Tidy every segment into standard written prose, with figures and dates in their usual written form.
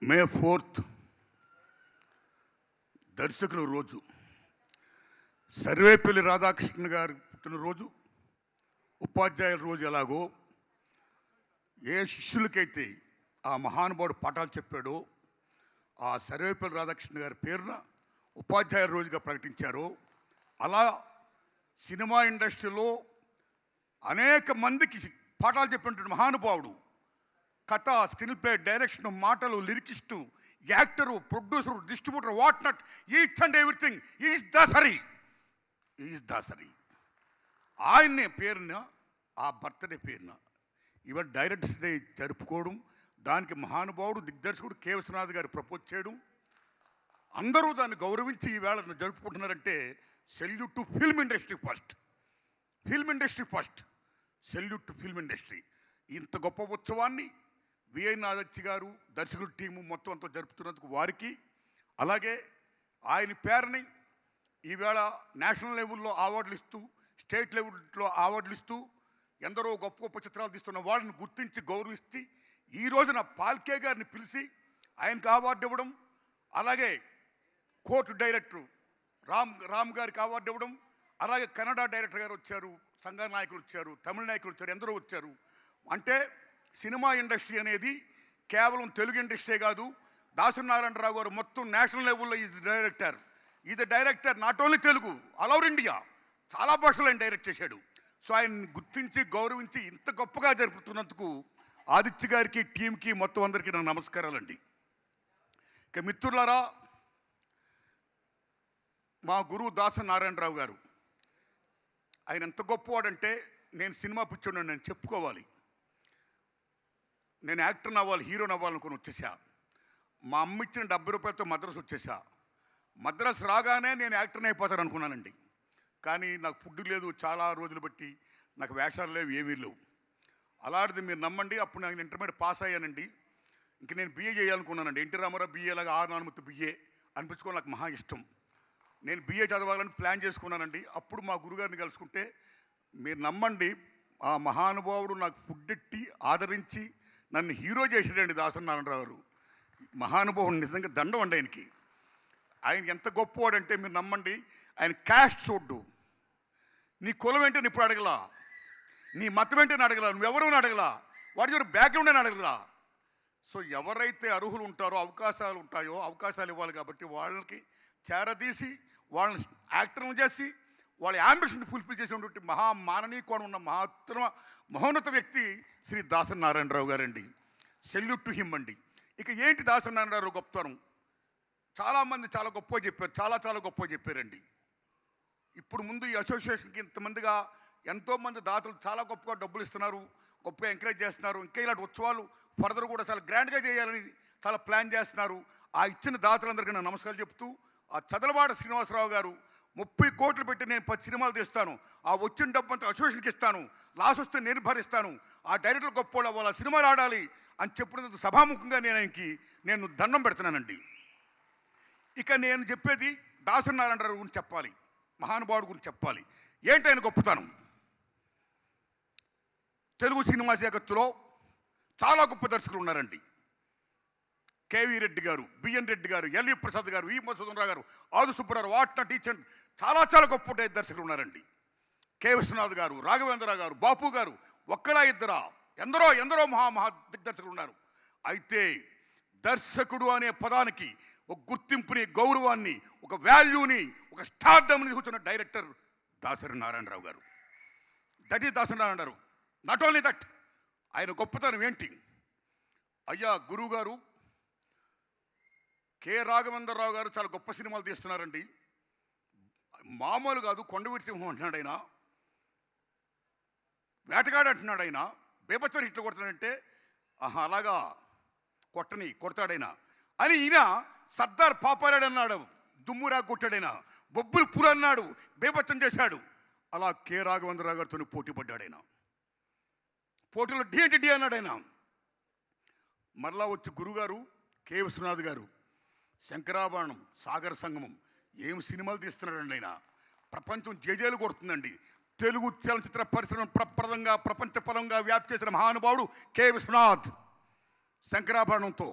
మే 4th దర్శకుల రోజు. సర్వేపల్లి రాధాకృష్ణ గారి పుట్టినరోజు, ఉపాధ్యాయుల రోజు. ఎలాగో ఏ శిష్యులకైతే ఆ మహానుభావుడు పాఠాలు చెప్పాడో ఆ సర్వేపల్లి రాధాకృష్ణ గారి పేరున ఉపాధ్యాయుల రోజుగా ప్రకటించారో, అలా సినిమా ఇండస్ట్రీలో అనేక మందికి పాఠాలు చెప్పినటువంటి మహానుభావుడు. కథ, స్క్రీన్ ప్లే, డైరెక్షన్, మాటలు, lyricist, actor, producer, distributor, what not, each and everything is Dasari. ఆయన్ని పేరున, ఆ బర్త్డే పేరున ఇవాళ డైరెక్టర్స్ డే జరుపుకోవడం, దానికి మహానుభావుడు దిగ్దర్శకుడు కె. విశ్వనాథ్ గారు ప్రపోజ్ చేయడం, అందరూ దాన్ని గౌరవించి ఈవేళ జరుపుకుంటున్నారంటే salute to film industry first. Salute to film industry. ఇంత గొప్ప ఉత్సవాన్ని విఐ నాదచ్చి గారు, దర్శకుల టీము మొత్తం అంతా జరుపుతున్నందుకు వారికి, అలాగే ఆయన పేరుని ఈవేళ నేషనల్ లెవెల్లో అవార్డులు ఇస్తూ, స్టేట్ లెవెల్లో అవార్డులు ఇస్తూ, ఎందరో గొప్ప గొప్ప చిత్రాలు తీస్తున్న వాళ్ళని గుర్తించి గౌరవిస్తే ఈ రోజున పాల్కే గారిని పిలిచి ఆయనకు అవార్డు ఇవ్వడం, అలాగే కోర్టు డైరెక్టర్ రామ్ గారికి అవార్డు ఇవ్వడం, అలాగే కన్నడ డైరెక్టర్ గారు వచ్చారు, సంఘ నాయకులు వచ్చారు, తమిళ నాయకులు వచ్చారు, ఎందరో వచ్చారు. అంటే సినిమా ఇండస్ట్రీ అనేది కేవలం తెలుగు ఇండస్ట్రీ కాదు. దాసరి నారాయణరావు గారు మొత్తం నేషనల్ లెవెల్లో is director not only Telugu, all over India, చాలా భాషలు ఆయన డైరెక్ట్ చేశాడు. సో ఆయన్ని గుర్తించి గౌరవించి ఇంత గొప్పగా జరుపుతున్నందుకు ఆదిత్య గారికి, టీంకి, మొత్తం అందరికీ నా నమస్కారాలండి. ఇక మిత్రులారా, మా గురువు దాసరి నారాయణరావు గారు, ఆయన ఎంత గొప్పవాడంటే, నేను సినిమా పిచ్చోడిని నేను చెప్పుకోవాలి. నేను యాక్టర్ని అవ్వాలి, హీరోని అవ్వాలనుకుని వచ్చేసా. మా అమ్మ ఇచ్చిన 70 రూపాయలతో మద్రాసు వచ్చేసా. మద్రాసు రాగానే నేను యాక్టర్ని అయిపోతాను అనుకున్నానండి. కానీ నాకు ఫుడ్ లేదు, చాలా రోజులు బట్టి నాకు వేషాలు లేవు, ఏమీ లేవు. అలాంటిది మీరు నమ్మండి, అప్పుడు నేను ఇంటర్మీడియట్ పాస్ అయ్యానండి. ఇంక నేను బిఏ చేయాలనుకున్నానండి. ఎన్టీ రామారావు బిఏ లాగా 6 నాలుగు బిఏ అనిపించుకోవాలి, నాకు మహా ఇష్టం. నేను బిఏ చదవాలని ప్లాన్ చేసుకున్నానండి. అప్పుడు మా గురుగారిని కలుసుకుంటే, మీరు నమ్మండి, ఆ మహానుభావుడు నాకు ఫుడ్ ఎట్టి ఆదరించి నన్ను హీరో చేసాడండి దాసరి నారాయణరావు గారు. మహానుభావుడు నిజంగా దండం అండి ఆయనకి. ఆయన ఎంత గొప్పవాడంటే మీరు నమ్మండి, ఆయన క్యాస్ట్ చూడ్డు. నీ కులం ఏంటని ఇప్పుడు అడగలా, నీ మతం ఏంటని అడగలా, నువ్వెవరు అడగలా, వాటి యొక్క బ్యాక్గ్రౌండ్ అని అడగలా. సో ఎవరైతే అర్హులు ఉంటారో, అవకాశాలు ఉంటాయో, అవకాశాలు ఇవ్వాలి. కాబట్టి వాళ్ళకి చేరదీసి, వాళ్ళని యాక్టర్లు చేసి, వాళ్ళ యాంబిషన్ ఫుల్ఫిల్ చేసినటువంటి మాననీయకోణం ఉన్న మహోన్నత వ్యక్తి శ్రీ దాసరి నారాయణరావు గారండి. సెల్యూట్ టు హిమ్ అండి. ఇక ఏంటి దాసరి నారాయణరావు గొప్పతనం? చాలామంది చాలా గొప్పగా చెప్పారు, చాలా గొప్పగా చెప్పారండి. ఇప్పుడు ముందు ఈ అసోసియేషన్కి ఇంతమందిగా ఎంతోమంది దాతలు చాలా గొప్పగా డబ్బులు ఇస్తున్నారు, గొప్పగా ఎంకరేజ్ చేస్తున్నారు. ఇంకా ఇలాంటి ఉత్సవాలు ఫర్దర్ కూడా చాలా గ్రాండ్గా చేయాలని చాలా ప్లాన్ చేస్తున్నారు. ఆ ఇచ్చిన దాతలందరికీ నేను నమస్కారాలు చెప్తూ, ఆ చదలవాడ శ్రీనివాసరావు గారు 30 కోట్లు పెట్టి నేను 10 సినిమాలు తీస్తాను, ఆ వచ్చిన డబ్బు అంతా అసోసియేషన్కి ఇస్తాను, లాస్ వస్తే నేను భరిస్తాను, ఆ డైరెక్టర్ గొప్ప వాళ్ళ సినిమాలు ఆడాలి అని చెప్పినందుకు సభాముఖంగా నేను దండం పెడుతున్నానండి. ఇక నేను చెప్పేది దాసరి నారాయణరావు గురించి చెప్పాలి, మహానుభావుడు గురించి చెప్పాలి. ఏంటైనా గొప్పతనం? తెలుగు సినిమా జగత్తులో చాలా గొప్ప దర్శకులు ఉన్నారండి. కేవీ రెడ్డి గారు, బిఎన్ రెడ్డి గారు, ఎల్వి ప్రసాద్ గారు, ఈ మధుసూదనరావు గారు, ఆదు సుబ్బరావు, వాట్న టీచర్, చాలా గొప్ప దర్శకులు ఉన్నారండి. కె. విశ్వనాథ్ గారు, రాఘవేంద్ర గారు, బాపు గారు, ఒక్కలా ఇద్దరా, ఎందరో మహా దిగ్దర్శకులు ఉన్నారు. అయితే దర్శకుడు అనే పదానికి ఒక గుర్తింపుని, గౌరవాన్ని, ఒక వాల్యూని, ఒక స్టార్డమ్ని చూస్తున్న డైరెక్టర్ దాసరి నారాయణరావు గారు. That is Dasari Narayanarao. Not only that, ఆయన గొప్పతనం ఏంటి? అయ్యా గురువు గారు కె. రాఘవేంద్రరావు గారు చాలా గొప్ప సినిమాలు తీస్తున్నారండి. మామూలు కాదు, కొండవీటి సింహం అంటున్నాడు ఆయన, వేటగాడు అంటున్నాడు ఆయన, బేబచ్చర్ హిట్లు కొడతాడంటే అలాగా కొడతాడైనా అని ఈయన సర్దార్ పాపారాడు అన్నాడు, దుమ్మురా కొట్టాడైనా, బొబ్బులు పుర అన్నాడు, బేబచ్చం చేశాడు. అలా కె. రాఘవేంద్రరావు గారితో పోటీ పడ్డాడైనా. పోటీలో డి అన్నాడు ఆయన. మరలా వచ్చి గురుగారు కె. విశ్వనాథ్ గారు శంకరాభరణం, సాగర సంగమం, ఏం సినిమాలు తీస్తున్నాడండి ఆయన. ప్రపంచం జేజేలు కొడుతుందండి. తెలుగు చలనచిత్ర పరిశ్రమ ప్రపంచపరంగా వ్యాప్తి చేసిన మహానుభావుడు కె. విశ్వనాథ్. శంకరాభరణంతో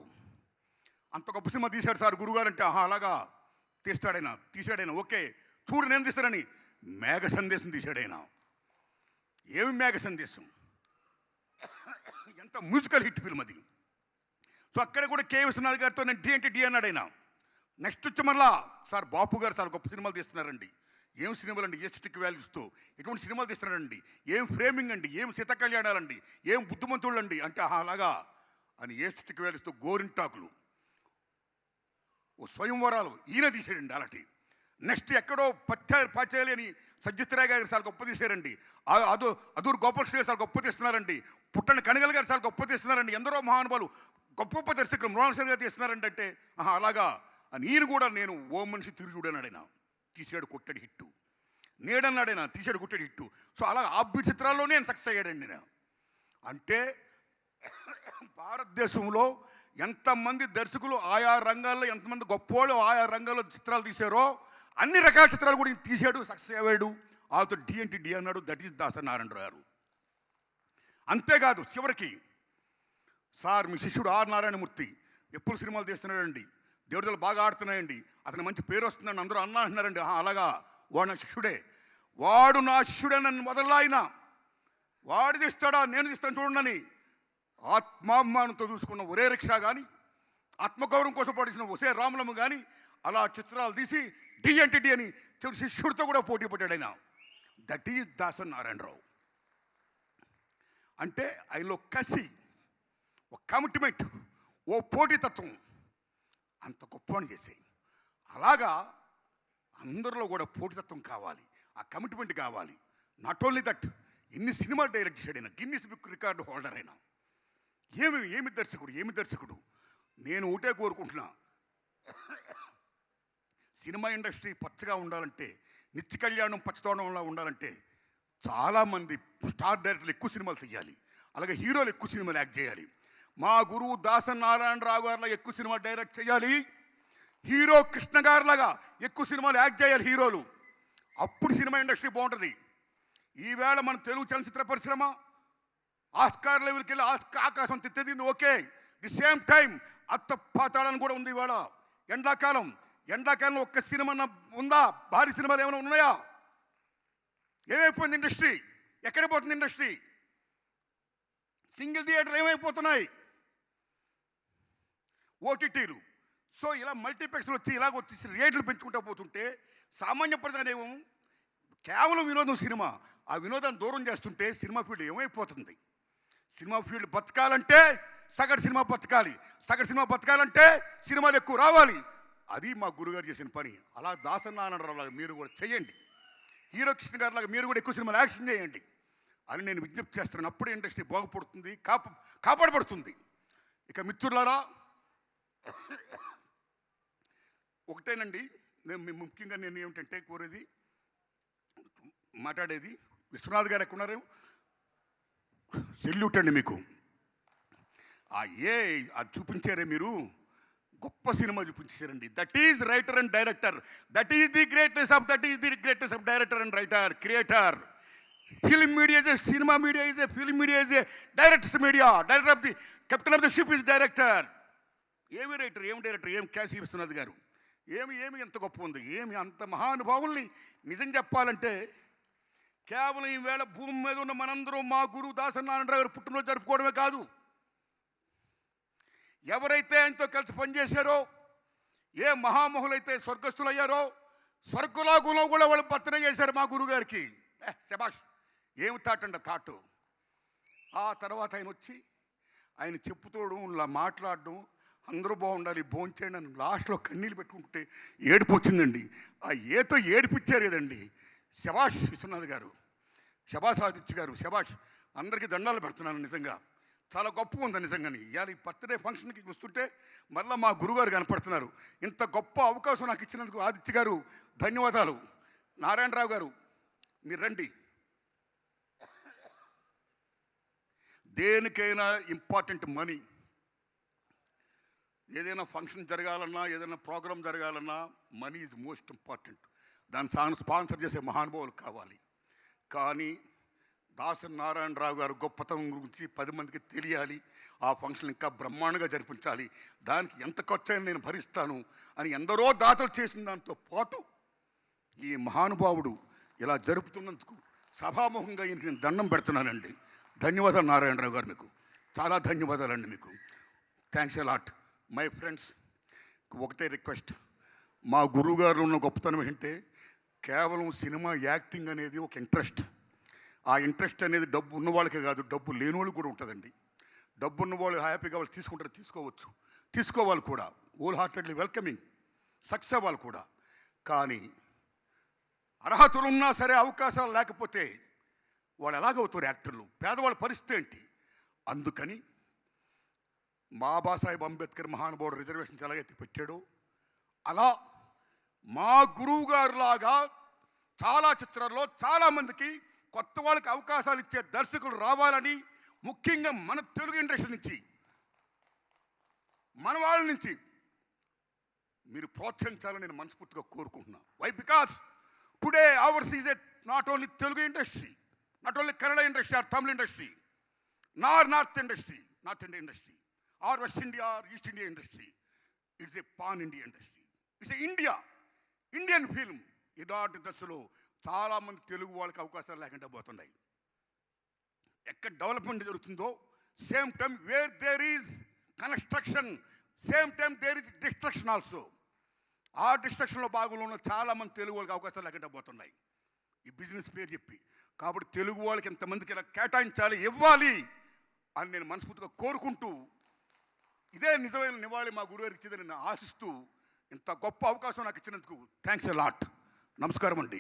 అంత గొప్ప సినిమా తీశాడు సార్ గురుగారు అంటే, ఆహా అలాగా తీశాడైనా ఓకే చూడు నేను తీస్తానని మేఘ సందేశం తీశాడైనా. ఏమి మేఘ సందేశం, ఎంత మ్యూజికల్ హిట్ ఫిల్మ్ అది. సో అక్కడ కూడా కే విశ్వనాథ్ గారితో నేను డి అంటే డి అన్నాడు ఆయన. నెక్స్ట్ వచ్చి మళ్ళా సార్ బాపు గారు చాలా గొప్ప సినిమాలు తీస్తున్నారండి. ఏం సినిమాలు అండి, ఏ స్టిక్ వాల్యూస్తో ఎటువంటి సినిమాలు తీస్తున్నారండి, ఏం ఫ్రేమింగ్ అండి, ఏం సీత కళ్యాణాలండి, ఏం బుద్ధిమంతుళ్ళు అండి అంటే, ఆహా అలాగా అని ఏ స్టిక్ వాల్యూస్తో గోరింటాకులు, ఓ స్వయంవరాలు ఈయన తీసాడండి అలాంటి. నెక్స్ట్ ఎక్కడో పచ్చాలి అని సజ్జిత్రాయ్ గారు చాలా గొప్ప తీశారండి. అదూరు గోపాలకృష్ణ గారు చాలా గొప్ప తీస్తున్నారండి. పుట్టని కనగల్ గారు చాలా గొప్ప తీస్తున్నారండి. ఎందరో మహానుభావులు గొప్ప గొప్ప దర్శకులు మృణాల్ గారు తీస్తున్నారండి అంటే, ఆహా అలాగా అని ఈయన కూడా నేను ఓ మనిషి తిరిగి చూడన్నాడైనా తీసాడు కొట్టడి హిట్టు, నేడన్నాడైనా తీసాడు కొట్టడి హిట్టు. సో అలా ఆబ్బి చిత్రాల్లోనే నేను సక్సెస్ అయ్యాడండి నేను. అంటే భారతదేశంలో ఎంతమంది దర్శకులు ఆయా రంగాల్లో, ఎంతమంది గొప్పోళ్ళు ఆయా రంగాల్లో చిత్రాలు తీశారో అన్ని రకాల చిత్రాలు కూడా తీశాడు, సక్సెస్ అయ్యాడు. వాళ్ళతో డి అంటే డి అన్నాడు. దట్ ఈస్ దాసరి నారాయణరావు గారు. అంతేకాదు చివరికి సార్ మీ శిష్యుడు ఆర్ నారాయణమూర్తి ఎప్పుడు సినిమాలు తీస్తున్నాడండి, దేవతలు బాగా ఆడుతున్నాయండి, అతను మంచి పేరు వస్తుందని అందరూ అన్నా అంటున్నారండి. అలాగా వాడు నా శిష్యుడే, వాడు నా శిష్యుడే నన్ను మొదలైనా వాడు తీస్తాడా నేను తీస్తాను చూడండి. ఆత్మాభిమానంతో చూసుకున్న ఒరే రిక్షా కానీ, ఆత్మగౌరవం కోసం పడిచిన ఒసే రాములమ్మ కానీ అలా చిత్రాలు తీసి డి అంటే డి అని చివరి శిష్యుడితో కూడా పోటీ పడ్డాడు ఆయన. That is Dasari Narayanarao. అంటే ఆయనలో కసి, ఒక కమిట్మెంట్, ఓ పోటీతత్వం అంత గొప్ప అని చేసాయి. అలాగా అందరిలో కూడా పోటీతత్వం కావాలి, ఆ కమిట్మెంట్ కావాలి. నాట్ ఓన్లీ దట్, ఎన్ని సినిమాలు డైరెక్ట్ చేశాడైనా, గిన్నిస్ బుక్ రికార్డు హోల్డర్ అయినా. ఏమి దర్శకుడు. నేను ఒకటే కోరుకుంటున్నా, సినిమా ఇండస్ట్రీ పచ్చగా ఉండాలంటే, నిత్య కళ్యాణం పచ్చతోడంలా ఉండాలంటే చాలామంది స్టార్ డైరెక్టర్లు ఎక్కువ సినిమాలు చేయాలి, అలాగే హీరోలు ఎక్కువ సినిమాలు యాక్ట్ చేయాలి. మా గురువు దాసరి నారాయణరావు గారిలా ఎక్కువ సినిమా డైరెక్ట్ చేయాలి, హీరో కృష్ణ గారిలాగా ఎక్కువ సినిమాలు యాక్ట్ చేయాలి హీరోలు. అప్పుడు సినిమా ఇండస్ట్రీ బాగుంటుంది. ఈవేళ మన తెలుగు చలనచిత్ర పరిశ్రమ ఆస్కార్ లెవెల్కి వెళ్ళి ఆకాశం తిట్టేది ఓకే, ది సేమ్ టైం అత్త పాతాళని కూడా ఉంది. ఇవాళ ఎండాకాలంలో ఒక్క సినిమా ఉందా? భారీ సినిమాలు ఏమైనా ఉన్నాయా? ఏమైపోయింది ఇండస్ట్రీ? ఎక్కడ పోతుంది ఇండస్ట్రీ? సింగిల్ థియేటర్లు ఏమైపోతున్నాయి? ఓటీటీలు. సో ఇలా మల్టీప్లెక్స్లు వచ్చి ఇలాగ వచ్చేసి రేట్లు పెంచుకుంటూ పోతుంటే సామాన్య ప్రజానేమో కేవలం వినోదం సినిమా, ఆ వినోదాన్ని దూరం చేస్తుంటే సినిమా ఫీల్డ్ ఏమైపోతుంది? సినిమా ఫీల్డ్ బతకాలంటే సగటు సినిమా బతకాలి, సగటు సినిమా బతకాలంటే సినిమాలు ఎక్కువ రావాలి. అది మా గురుగారు చేసిన పని. అలా దాసరి నారాయణరావు లాగా మీరు కూడా చేయండి, హీరో కృష్ణ గారి లాగా మీరు కూడా ఎక్కువ సినిమాలు యాక్షన్ చేయండి అని నేను విజ్ఞప్తి చేస్తున్నాను. అప్పుడే ఇండస్ట్రీ బాగుపడుతుంది, కాపాడబడుతుంది. ఇక మిత్రులారా, ఒకటేనండి ముఖ్యంగా నేను ఏమిటంటే కోరేది, మాట్లాడేది, విశ్వనాథ్ గారు ఎక్కడున్నారేమో, సెల్యూట్ అండి మీకు. అది చూపించారే మీరు, గొప్ప సినిమా చూపించారండి. That is writer and director, that is the greatest of director and writer, creator. Film media is a cinema media, is a film media, is a director's media. Director of the captain of the ship is director. ఏమి writer, ఏం director, ఏం కాశీ విశ్వనాథ్ గారు, ఏమి ఎంత గొప్ప ఉంది, ఏమి అంత మహానుభావుల్ని. నిజం చెప్పాలంటే కేవలం ఈవేళ భూమి మీద ఉన్న మనందరం మా గురువు దాసరి నారాయణరావు గారు పుట్టినరోజు జరుపుకోవడమే కాదు, ఎవరైతే ఆయనతో కలిసి పనిచేశారో, ఏ మహామహులైతే స్వర్గస్థులయ్యారో, స్వర్గలోకంలో కూడా వాళ్ళు బర్త్డే చేశారు మా గురువు గారికి. శబాష్, ఏమి థాటు. ఆ తర్వాత ఆయన వచ్చి ఆయన చెప్పుతోడు ఇలా మాట్లాడడం, అందరూ బాగుండాలి, భోంచేయండి అని లాస్ట్లో కన్నీళ్ళు పెట్టుకుంటే ఏడుపు వచ్చిందండి. ఆ ఏతో ఏడిపించారు కదండి. శబాష్ విశ్వనాథ్ గారు, శబాష్ ఆదిత్య గారు, శబాష్. అందరికీ దండాలు పెడుతున్నాను. నిజంగా చాలా గొప్పగా ఉంది నిజంగాని. ఇవాళ ఈ బర్త్డే ఫంక్షన్కి వస్తుంటే మళ్ళీ మా గురుగారు కనపడుతున్నారు. ఇంత గొప్ప అవకాశం నాకు ఇచ్చినందుకు ఆదిత్య గారు ధన్యవాదాలు. నారాయణరావు గారు మీరు రండి. దేనికైనా ఇంపార్టెంట్ మనీ. ఏదైనా ఫంక్షన్ జరగాలన్నా, ఏదైనా ప్రోగ్రాం జరగాలన్నా మనీ ఈజ్ మోస్ట్ ఇంపార్టెంట్. దాన్ని స్పాన్సర్ చేసే మహానుభావులు కావాలి. కానీ దాసరి నారాయణరావు గారు గొప్పతనం గురించి 10 మందికి తెలియాలి, ఆ ఫంక్షన్ ఇంకా బ్రహ్మాండంగా జరిపించాలి, దానికి ఎంత ఖర్చు అయినా నేను భరిస్తాను అని ఎందరో దాతలు చేసిన దాంతో పాటు ఈ మహానుభావుడు ఇలా జరుపుతున్నందుకు సభాముఖంగా ఈయనకి నేను దండం పెడుతున్నానండి. ధన్యవాదాలు నారాయణరావు గారు, మీకు చాలా ధన్యవాదాలండి. మీకు thanks a lot my friends. ఒకటే రిక్వెస్ట్, మా గురువు గారు ఉన్న గొప్పతనం ఏంటంటే కేవలం సినిమా యాక్టింగ్ అనేది ఒక ఇంట్రెస్ట్. ఆ ఇంట్రెస్ట్ అనేది డబ్బు ఉన్న వాళ్ళకే కాదు, డబ్బు లేని వాళ్ళు కూడా ఉంటుందండి. డబ్బు ఉన్న వాళ్ళు హ్యాపీగా వాళ్ళు తీసుకుంటారు, తీసుకోవాలి కూడా, హోల్ హార్టెడ్లీ వెల్కమింగ్, సక్సెస్ అవ్వాలి కూడా. కానీ అర్హతలు ఉన్నా సరే అవకాశాలు లేకపోతే వాళ్ళు ఎలాగవుతారు యాక్టర్లు? పేదవాళ్ళ పరిస్థితి ఏంటి? అందుకని బాబాసాహెబ్ అంబేద్కర్ మహానుభావుడు రిజర్వేషన్స్ ఎలాగైతే పెట్టాడో అలా మా గురువు గారులాగా చాలా చిత్రాల్లో చాలామందికి కొత్త వాళ్ళకి అవకాశాలు ఇచ్చే దర్శకులు రావాలని, ముఖ్యంగా మన తెలుగు ఇండస్ట్రీ నుంచి, మన వాళ్ళ నుంచి మీరు ప్రోత్సహించాలని నేను మనస్ఫూర్తిగా కోరుకుంటున్నాను. Why? Because today ours is not only Telugu industry, not only Kannada industry or Tamil industry, nor North India industry, or West India or East India industry. It's a pan-India industry. It's a Indian film. ఇలాంటి దశలో చాలామంది తెలుగు వాళ్ళకి అవకాశాలు లేకుండా పోతున్నాయి. ఎక్కడ development జరుగుతుందో same time where there is construction, same time there is destruction also. ఆ డిస్ట్రక్షన్లో భాగంలో ఉన్న చాలామంది తెలుగు వాళ్ళకి అవకాశాలు లేకుండా పోతున్నాయి ఈ బిజినెస్ పేరు చెప్పి. కాబట్టి తెలుగు వాళ్ళకి ఎంతమందికి ఇలా కేటాయించాలి, ఇవ్వాలి అని నేను మనస్ఫూర్తిగా కోరుకుంటూ, ఇదే నిజమైన నివాళి మా గురుగారికి ఇచ్చేదని నేను ఆశిస్తూ, ఇంత గొప్ప అవకాశం నాకు ఇచ్చినందుకు థ్యాంక్స్ ఎ లాట్. నమస్కారం అండి.